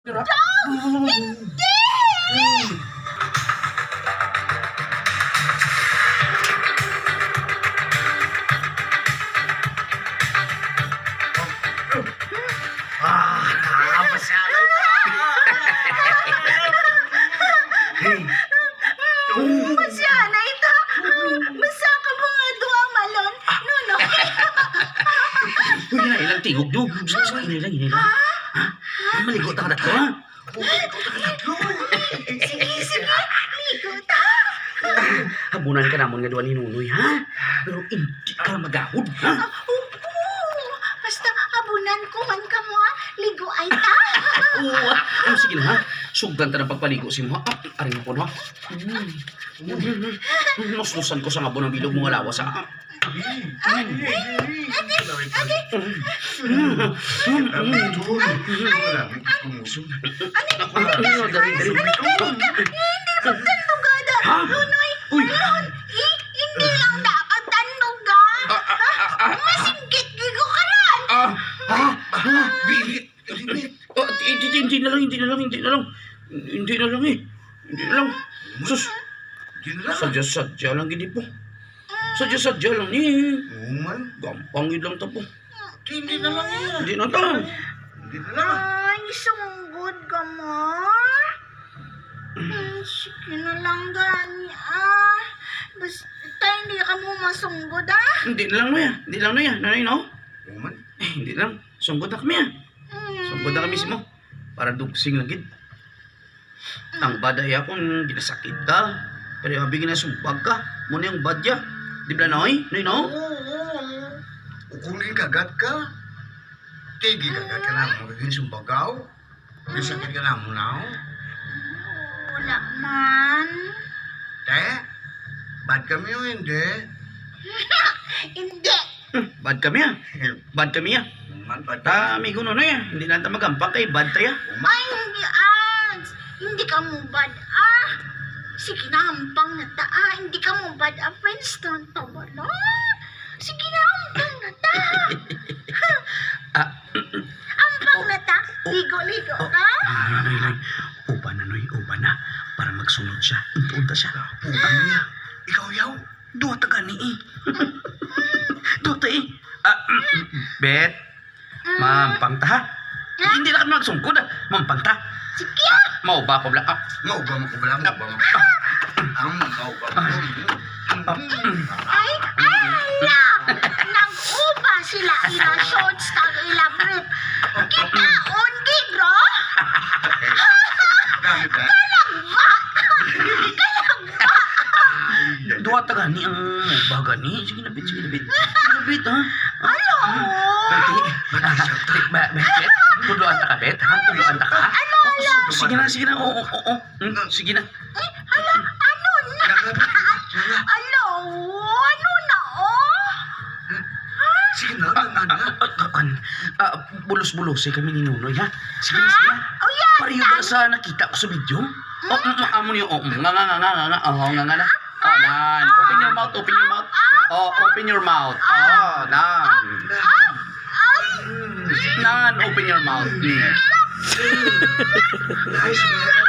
Hindi! Nakakapasyalan na! Masya na ito. Basta ka mga duwa malon. Nuno. Uy, ilang tingog do. Inilang. Ha? Maligot ka na to, ha? Sige. Ligo ta. Habunan ka namon nga duwa ni Nunoy, ha? Pero hindi ka magahod, ha? Basta abunan ko man ka mo. Ligo ay ta. Oo, sige na, ha? Sugdan ta ng pagpaligo si mo, ha? Aring po, ha? Nusnusan ko sa ngabo ng bilog mong alawas, ha? Hindi magtandugada. Nunoy. Uy! Hindi lang dapat tanduga. Masinggit gigo ka ran. Hindi na lang, eh. Sus, sadya lang gini po. Sadya lang, eh. Gampang yun lang to po. Hindi na lang yan. Hindi na to. Hindi na lang. Ay, sunggod ka mo. Sige na lang gani basta hindi ka mo masunggod Hindi na lang na yan. Nanay, no? Uman. Hindi lang. Sunggod na kami, ha? Sunggod na kami mismo. Para dugsing lang gid. Ang baday akong ginasakit ka. Pero habi ginasumpag ka. Muna yung badya. Di ba, Noy? Noy, no? Oo. Ukuling kagat ka. Tigi kagat ka na mo. Magiging sumbagaw. Gisakit ka na mo na. Wala man. Te, bad kami o hindi? Hindi. Bad kami, ha? Bad kami, ha? Uman, bad Tami ko Noy, ha? Hindi na magampang kay bad tayo. Uman. Ay, hindi hindi ka mo bad sige na hampang na ta hindi ka mo bad Winston tawala. Sige na hampang na ta. Hampang na ta. Ligo ta. Noy. Uba na. Para magsunod siya. Punta siya. Uman niya. Ikaw yaw. Dua ta gani, eh. Dua ta, eh. Bet. Mampang ta, ha? Hindi na kami magsungkod, ha? Mampang ta. Sige. Mau ba ko bla? Mauba mo ko ba lang? Mauba mo. Ang mauba mo. Ay, nag-uba sila ila shorts tag ila brief. Kita undi bro. Dami ba? Dua ta gani ang baga ni. Sige na, bet. Sige na, bet, ha? Hello. Bet. Tuduan ta ka, bet, ha? Tuduan ta ka. Sige na. Oo. Sige na. Ano na? Ano na Sige na. Bulos-bulos kami ni Nunoy, ha? Sige na. Oh yeah. Pareho ba sa nakita ko sa video? Amo niyo, nga. Nga na. Nan. Open your mouth. Open your mouth. Nan. Nan, open your mouth. Nice, man.